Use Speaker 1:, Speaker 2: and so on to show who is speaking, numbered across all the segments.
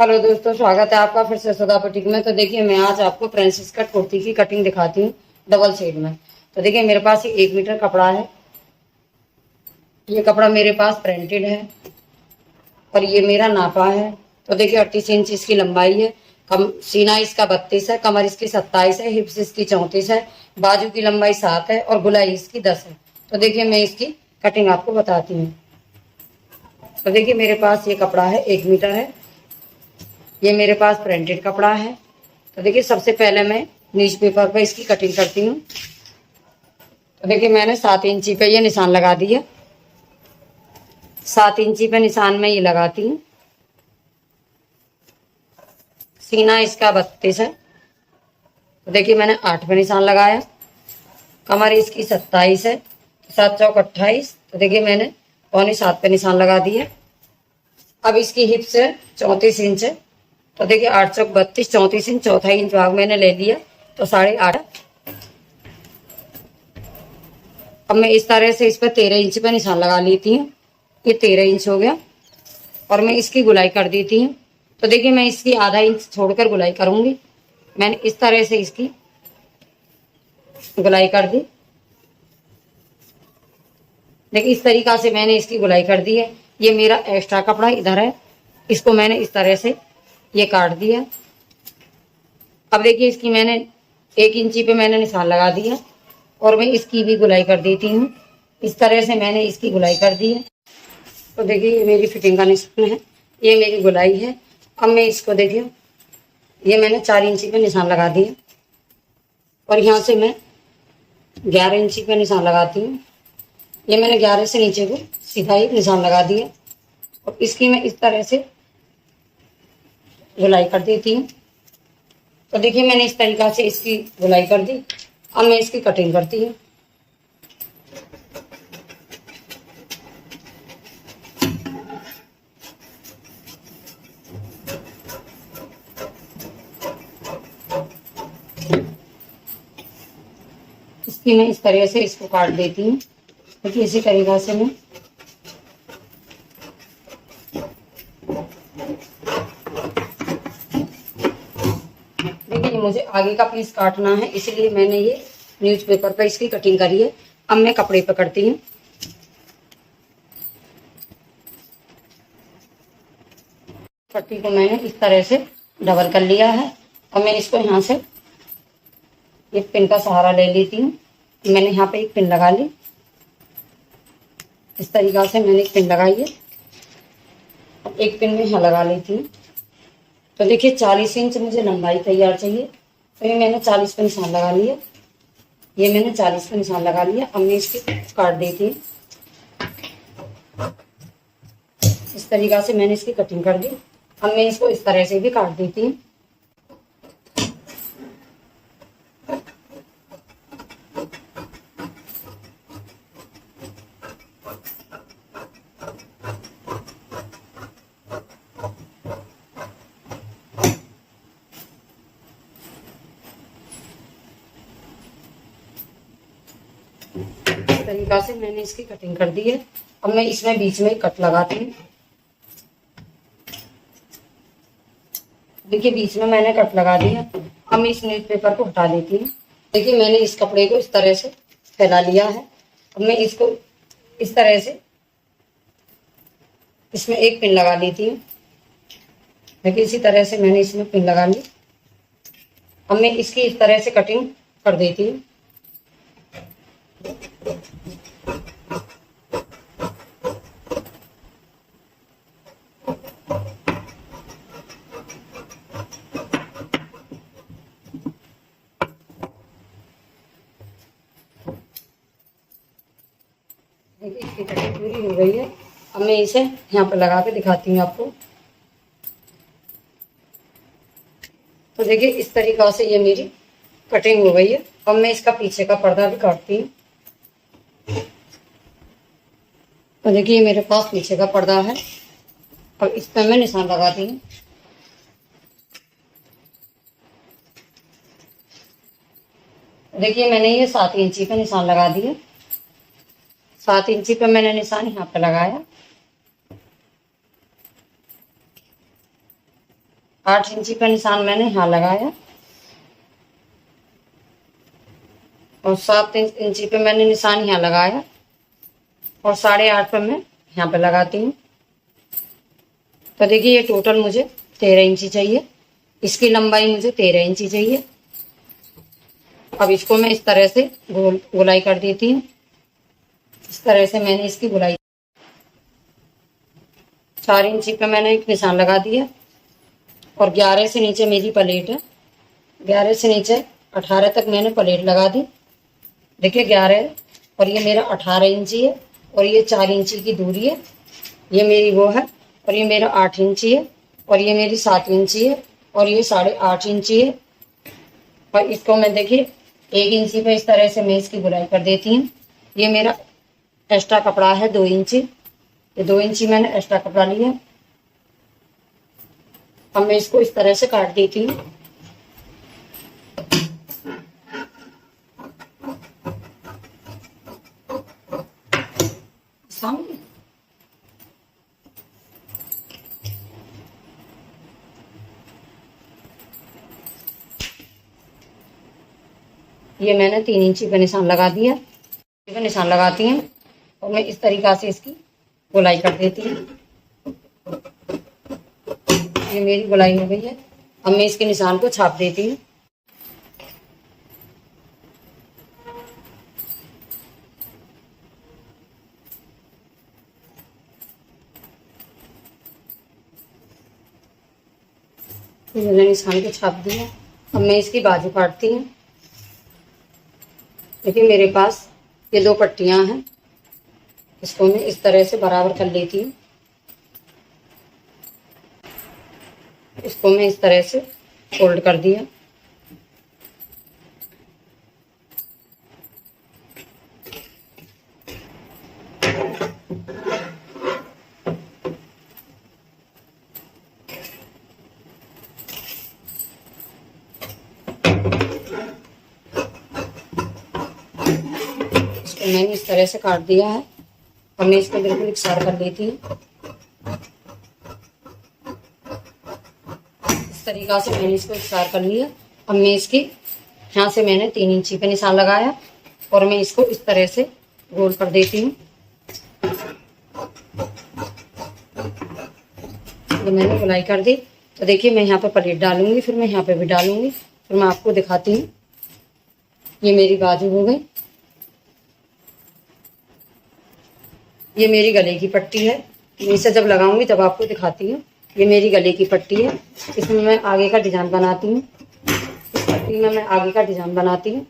Speaker 1: Hello दोस्तों, स्वागत है आपका फिर से सुधा बुटीक में। तो देखिए, मैं आज आपको प्रिंसेस कट कुर्ती की कटिंग दिखाती हूँ डबल शेड में। तो देखिए, मेरे पास ये 1 मीटर कपड़ा है। ये कपड़ा मेरे पास प्रिंटेड है और ये मेरा नापा है। तो देखिए, 38 इंच इसकी लंबाई है। सीना इसका 32 है, कमर इसकी 27 है, हिप्स इसकी 34 है, बाजू की लंबाई 7 है और गुलाई इसकी 10 है। तो देखिए, मैं इसकी कटिंग आपको बताती हूँ। तो देखिए, मेरे पास ये कपड़ा है, 1 मीटर है। ये मेरे पास प्रिंटेड कपड़ा है। तो देखिए, सबसे पहले मैं न्यूज पेपर पर इसकी कटिंग करती हूँ। तो देखिए, मैंने 7 इंची पे ये निशान लगा दिया। 7 इंची पे निशान में ये लगाती हूँ। सीना इसका 32 है। तो देखिए, मैंने 8 पे निशान लगाया। कमर इसकी 27 है, 7 चौक 28। तो देखिए, मैंने 6.25 पे निशान लगा दिया। अब इसकी हिप्स है 34 इंच है। तो देखिए, 8 चौक 32, 34 इंच, चौथा इंच भाग मैंने ले लिया, तो 8.5। अब मैं इस तरह से इस पर 13 इंच पे निशान लगा लेती हूँ। ये 13 इंच हो गया और मैं इसकी गुलाई कर देती हूँ। तो देखिए, मैं इसकी आधा इंच छोड़कर गुलाई करूंगी। मैंने इस तरह से इसकी गुलाई कर दी। देखिए, इस तरीका से मैंने इसकी गुलाई कर दी है। ये मेरा एक्स्ट्रा कपड़ा इधर है, इसको मैंने इस तरह से ये काट दिया। अब देखिए, इसकी मैंने 1 इंची पे मैंने निशान लगा दिया और मैं इसकी भी गुलाई कर देती हूँ। इस तरह से मैंने इसकी गुलाई कर दी है। तो देखिए, ये मेरी फिटिंग का निशान है, ये मेरी गुलाई है। अब मैं इसको देखिए, ये मैंने 4 इंची पे निशान लगा दिया और यहाँ से मैं 11 इंची पे निशान लगाती हूँ। ये मैंने 11 से नीचे को सीधा ही निशान लगा दिया और इसकी मैं इस तरह से गुलाई कर देती हूँ। तो देखिए, मैंने इस तरीका से इसकी गुलाई कर दी। अब मैं इसकी कटिंग करती हूँ। इसकी मैं इस तरह से इसको काट देती हूँ। देखिए, इसी तरीका से मैं देखिए, मुझे आगे का पीस काटना है, इसलिए मैंने ये न्यूज़पेपर पर इसकी कटिंग करी है। अब मैं कपड़े पर करती हूँ। पट्टी को मैंने इस तरह से डबल कर लिया है और मैं इसको यहाँ से एक पिन का सहारा ले लेती हूँ। मैंने यहाँ पे एक पिन लगा ली। इस तरीका से मैंने एक पिन लगाई है, एक पिन में यहाँ लगा लेती हूँ। तो देखिए, 40 इंच मुझे लंबाई तैयार चाहिए। तो ये मैंने 40 पे निशान लगा लिया। ये मैंने 40 पे निशान लगा लिया। अब मैं इसकी काट देती हूँ। इस तरीका से मैंने इसकी कटिंग कर दी। अब मैं इसको इस तरह से भी काट देती हूँ। इस तरीका से मैंने इसकी कटिंग कर दी है। अब मैं इसमें बीच में कट लगाती हूँ। देखिए, बीच में मैंने कट लगा दिया। अब मैं इस न्यूज़पेपर को हटा देती हूँ। देखिए, मैंने इस कपड़े को इस तरह से फैला लिया है। अब मैं इसको इस तरह से इसमें एक पिन लगा लेती हूँ। देखिए, इसी तरह से मैंने इसमें पिन लगा ली। अब मैं इसकी इस तरह से कटिंग कर देती हूँ। देखिए, इसकी कटिंग पूरी हो गई है। अब मैं इसे यहाँ पर लगा के दिखाती हूँ आपको। तो देखिए, इस तरीका से ये मेरी कटिंग हो गई है। अब मैं इसका पीछे का पर्दा भी काटती हूँ। तो देखिए, मेरे पास पीछे का पर्दा है और इस पर मैं निशान लगाती हूँ। देखिए, मैंने ये 7 इंची का निशान लगा दिया। 7 इंची पे मैंने निशान यहाँ पे लगाया। 8 इंची का निशान मैंने यहाँ लगाया और 7 इंची पे मैंने निशान यहाँ लगाया और 8.5 पे मैं यहाँ पे लगाती हूँ। तो देखिए ये टोटल मुझे 13 इंची चाहिए। इसकी लंबाई मुझे 13 इंची चाहिए। अब इसको मैं इस तरह से गोलाई कर देती हूँ। इस तरह से मैंने इसकी गोलाई 4 इंची पे मैंने एक निशान लगा दिया और 11 से नीचे मेरी प्लेट है। 11 से नीचे 18 तक मैंने प्लेट लगा दी। देखिए 11 और ये मेरा 18 इंची है और ये 4 इंची की दूरी है। ये मेरी वो है और ये मेरा 8 इंची है और ये मेरी 7 इंची है और ये 8.5 इंची है। और इसको मैं देखिए 1 इंची पे इस तरह से मैं इसकी गोलाई कर देती हूँ। ये मेरा एक्स्ट्रा कपड़ा है 2 इंची। ये 2 इंची मैंने एक्स्ट्रा कपड़ा लिया। अब मैं इसको इस तरह से काट देती हूँ। सामने ये मैंने 3 इंची का निशान लगा दिया। निशान लगाती हूँ और मैं इस तरीका से इसकी गोलाई कर देती हूँ। ये मेरी गोलाई हो गई है। अब मैं इसके निशान को छाप देती हूँ। मैंने निशान को छाप दिया। अब मैं इसकी बाजू काटती हूँ। देखिए मेरे पास ये 2 पट्टियां हैं। इसको मैं इस तरह से बराबर कर लेती हूँ। इसको मैं इस तरह से फोल्ड कर दिया। इसको मैंने इस तरह से काट दिया है और मैं इसको बिल्कुल इकसार कर लेती हूँ। इस तरीका से मैंने इसको इकसार कर लिया। अब मैं इसकी यहाँ से मैंने 3 इंची पे निशान लगाया और मैं इसको इस तरह से गोल कर देती हूँ। तो मैंने गोलाई कर दी। तो देखिए मैं यहाँ पे प्लेट डालूंगी, फिर मैं यहाँ पे भी डालूंगी, फिर मैं आपको दिखाती हूँ। ये मेरी बाजू हो गई। ये मेरी गले की पट्टी है। मैं इसे जब लगाऊंगी तब आपको दिखाती हूँ। ये मेरी गले की पट्टी है। इसमें मैं आगे का डिजाइन बनाती हूँ। इस पट्टी में मैं आगे का डिजाइन बनाती हूँ।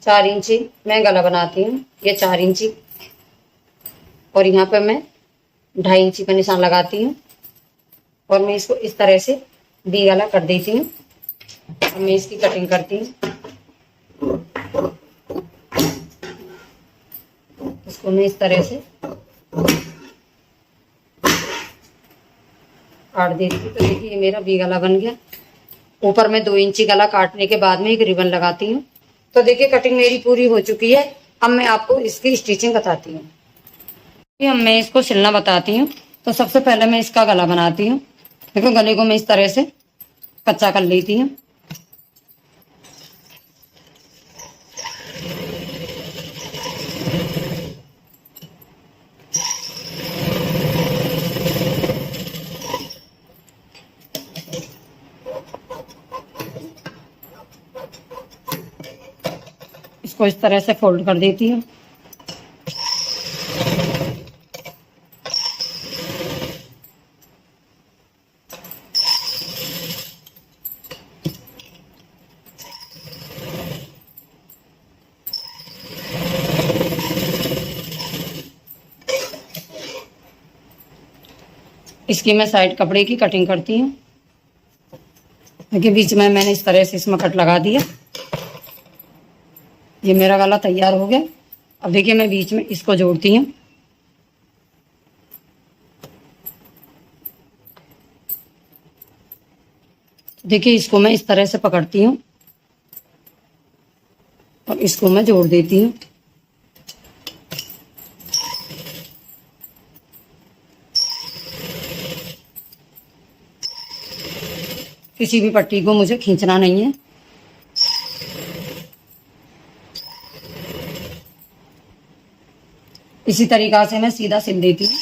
Speaker 1: 4 इंची मैं गला बनाती हूँ। ये 4 इंची और यहाँ पे मैं 2.5 इंची का निशान लगाती हूँ और मैं इसको इस तरह से वी गला कर देती हूँ। और मैं इसकी कटिंग करती हूँ। इसको मैं इस तरह से काट देती हूँ। तो देखिए ये मेरा वी गला बन गया। ऊपर मैं 2 इंची गला काटने के बाद में एक रिबन लगाती हूँ। तो देखिए कटिंग मेरी पूरी हो चुकी है। अब मैं आपको इसकी स्टिचिंग बताती हूँ। अब मैं इसको सिलना बताती हूँ। तो सबसे पहले मैं इसका गला बनाती हूँ। देखो गले को मैं इस तरह से कच्चा कर लेती हूँ। इसको इस तरह से फोल्ड कर देती हूँ। इसकी मैं साइड कपड़े की कटिंग करती हूँ। देखिए बीच में मैंने इस तरह से इसमें कट लगा दिया। ये मेरा गला तैयार हो गया। अब देखिए मैं बीच में इसको जोड़ती हूँ। देखिए इसको मैं इस तरह से पकड़ती हूँ और इसको मैं जोड़ देती हूँ। किसी भी पट्टी को मुझे खींचना नहीं है। इसी तरीका से मैं सीधा सिल देती हूँ।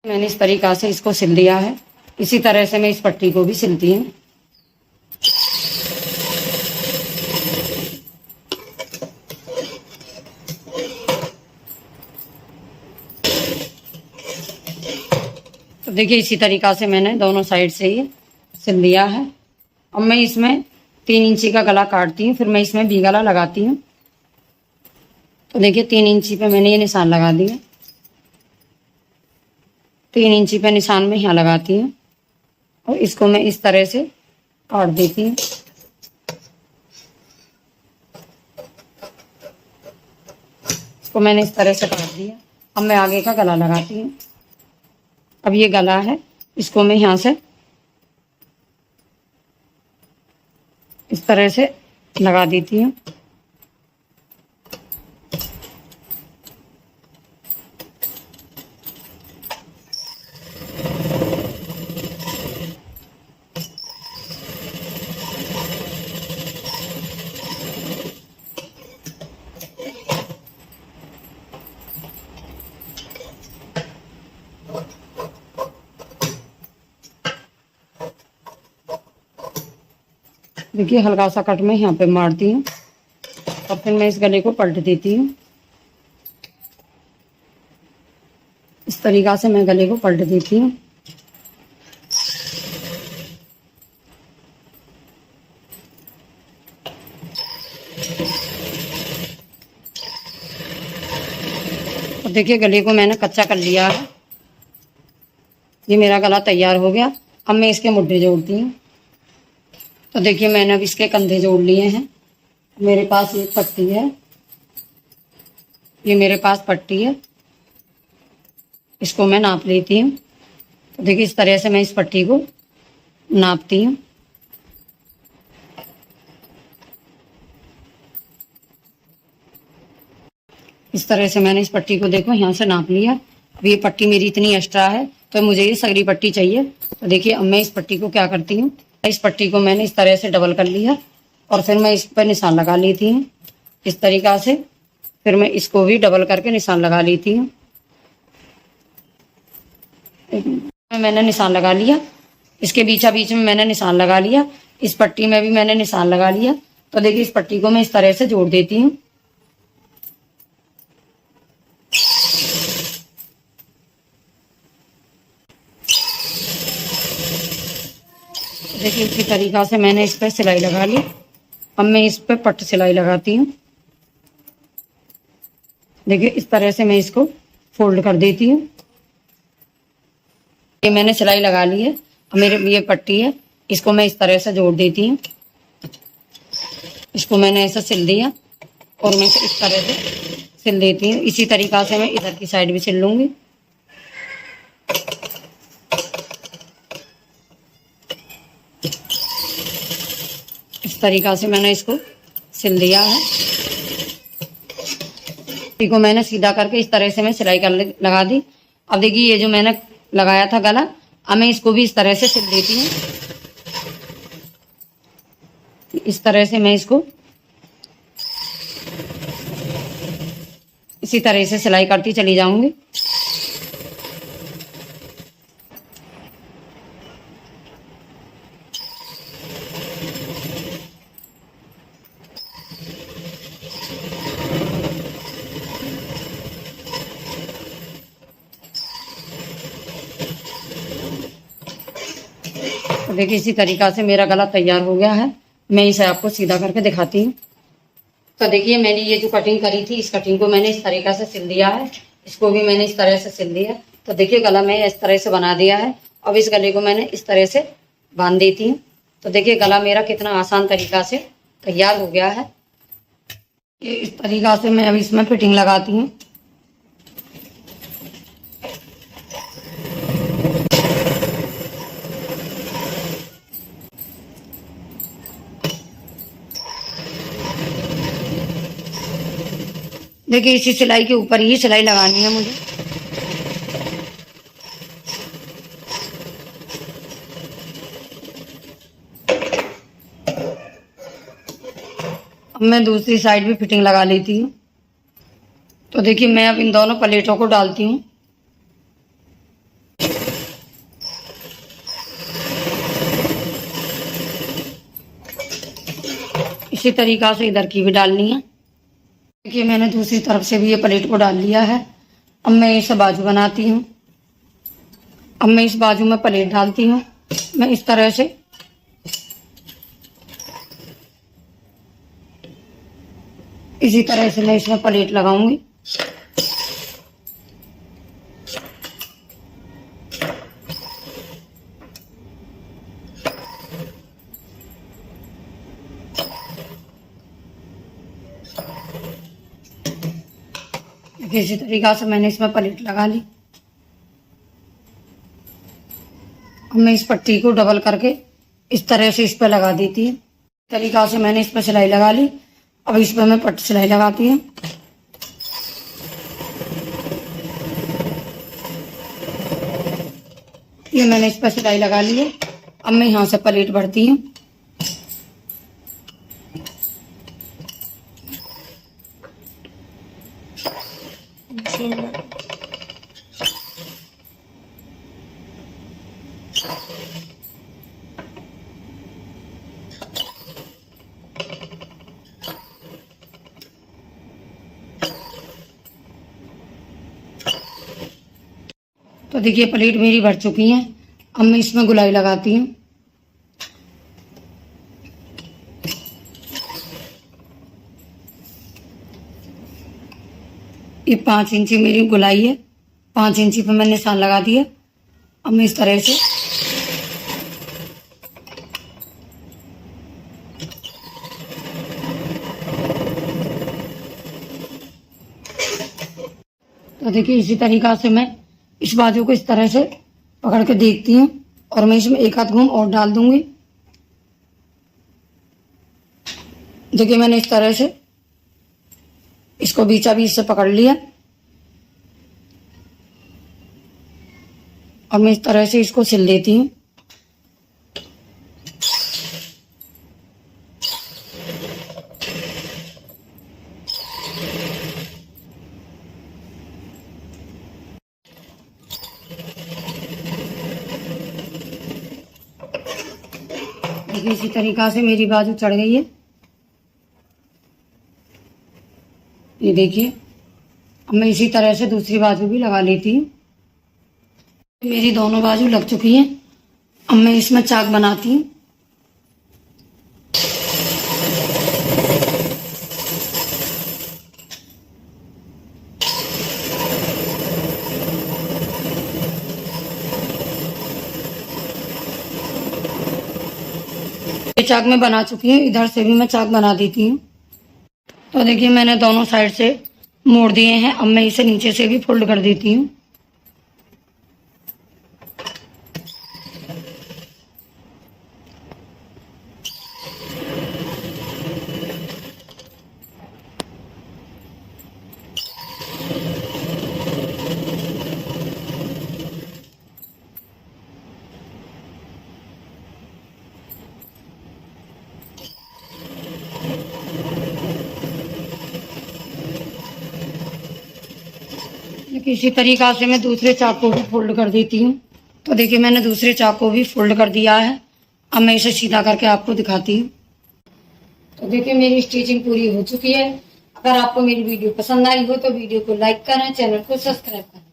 Speaker 1: मैंने इस तरीका से इसको सिल दिया है। इसी तरह से मैं इस पट्टी को भी सिलती हूँ। तो देखिए इसी तरीका से मैंने दोनों साइड से ये सिल दिया है। अब मैं इसमें 3 इंची का गला काटती हूँ, फिर मैं इसमें भी गला लगाती हूँ। तो देखिए 3 इंची पे मैंने ये निशान लगा दिया। 3 इंची पे निशान में यहाँ लगाती हूँ और इसको मैं इस तरह से काट देती हूँ। इसको मैंने इस तरह से काट दिया। अब मैं आगे का गला लगाती हूँ। अब ये गला है, इसको मैं यहाँ से इस तरह से लगा देती हूँ। देखिए हल्का सा कट मैं यहाँ पे मारती हूँ और फिर मैं इस गले को पलट देती हूँ। इस तरीका से मैं गले को पलट देती हूँ। और देखिए गले को मैंने कच्चा कर लिया है। ये मेरा गला तैयार हो गया। अब मैं इसके मुड्ढे जोड़ती हूँ। तो देखिए मैंने अब इसके कंधे जोड़ लिए हैं। मेरे पास एक पट्टी है, ये मेरे पास पट्टी है, इसको मैं नाप लेती हूँ। तो देखिए इस तरह से मैं इस पट्टी को नापती हूँ। इस तरह से मैंने इस पट्टी को देखो यहाँ से नाप लिया। अब ये पट्टी मेरी इतनी एक्स्ट्रा है तो मुझे ये सगरी पट्टी चाहिए। तो देखिए अब मैं इस पट्टी को क्या करती हूँ, इस पट्टी को मैंने इस तरह से डबल कर लिया और फिर मैं इस पर निशान लगा लेती हूँ इस तरीका से। फिर मैं इसको भी डबल करके निशान लगा लेती हूँ। मैंने निशान लगा लिया, इसके बीचा बीच में मैंने निशान लगा लिया, इस पट्टी में भी मैंने निशान लगा लिया। तो देखिए इस पट्टी को मैं इस तरह से जोड़ देती हूँ। देखिए इसी तरीका से मैंने इस पर सिलाई लगा ली। अब मैं इस पर पट्ट सिलाई लगाती हूँ। देखिए इस तरह से मैं इसको फोल्ड कर देती हूँ। ये मैंने सिलाई लगा ली है। अब मेरे ये पट्टी है, इसको मैं इस तरह से जोड़ देती हूँ। इसको मैंने ऐसा सिल दिया और मैं इस तरह से सिल देती हूँ। इसी तरीका से मैं इधर की साइड भी सिल लूँगी। इस तरीका से मैंने इसको सिल दिया है। इसको मैंने सीधा करके इस तरह से मैं सिलाई कर लगा दी। अब देखिए ये जो मैंने लगाया था गला, अब मैं इसको भी इस तरह से सिल देती हूँ। इस तरह से मैं इसको इसी तरह से सिलाई करती चली जाऊंगी। तो देखिए इसी तरीका से मेरा गला तैयार हो गया है। मैं इसे आपको सीधा करके दिखाती हूँ। तो देखिए मैंने ये जो कटिंग करी थी, इस कटिंग को मैंने इस तरीका से सिल दिया है। इसको भी मैंने इस तरह से सिल दिया। तो देखिए गला मैं इस तरह से बना दिया है। अब इस गले को मैंने इस तरह से बांध देती हूँ। तो देखिए गला मेरा कितना आसान तरीका से तैयार हो गया है। ये इस तरीका से मैं अब इसमें फिटिंग लगाती हूँ। देखिए इसी सिलाई के ऊपर ही सिलाई लगानी है मुझे। मैं दूसरी साइड भी फिटिंग लगा लेती हूँ। तो देखिए मैं अब इन दोनों प्लेटों को डालती हूँ। इसी तरीक़ा से इधर की भी डालनी है। देखिए मैंने दूसरी तरफ से भी ये प्लेट को डाल लिया है। अब मैं इसे बाजू बनाती हूँ। अब मैं इस बाजू में प्लेट डालती हूँ। मैं इस तरह से इसी तरह से मैं इसमें प्लेट लगाऊंगी। इसी तरीक़ा से मैंने इसमें प्लेट लगा ली। अब मैं इस पट्टी को डबल करके इस तरह से इस पर लगा देती हूँ। इस तरीक़ा से मैंने इस पर सिलाई लगा ली। अब इस पर मैं पट्टी सिलाई लगाती हूँ। ये मैंने इस पर सिलाई लगा ली है। अब मैं यहाँ से प्लेट भरती हूँ। तो देखिए प्लेट मेरी भर चुकी है। अब मैं इसमें गुलाई लगाती हूँ। ये 5 इंची मेरी गुलाई है। 5 इंची पे मैंने निशान लगा दिया। अब मैं इस तरह से तो देखिए इसी तरीक़ा से मैं इस बाजू को इस तरह से पकड़ के देखती हूँ और मैं इसमें एक आध घूम और डाल दूंगी। देखिए मैंने इस तरह से इसको बीचा बीच से पकड़ लिया और मैं इस तरह से इसको सिल देती हूँ। देखिए इसी तरीक़ा से मेरी बाजू चढ़ गई है। ये देखिए अब मैं इसी तरह से दूसरी बाजू भी लगा लेती हूँ। मेरी दोनों बाजू लग चुकी हैं। अब मैं इसमें चाक बनाती हूँ। ये चाक मैं बना चुकी हूँ। इधर से भी मैं चाक बना देती हूँ। तो देखिए मैंने दोनों साइड से मोड़ दिए हैं। अब मैं इसे नीचे से भी फोल्ड कर देती हूँ। इसी तरीक़ा से मैं दूसरे चाक को भी फोल्ड कर देती हूँ। तो देखिए मैंने दूसरे चाक को भी फोल्ड कर दिया है। अब मैं इसे सीधा करके आपको दिखाती हूँ। तो देखिए मेरी स्टिचिंग पूरी हो चुकी है। अगर आपको मेरी वीडियो पसंद आई हो तो वीडियो को लाइक करें, चैनल को सब्सक्राइब करें।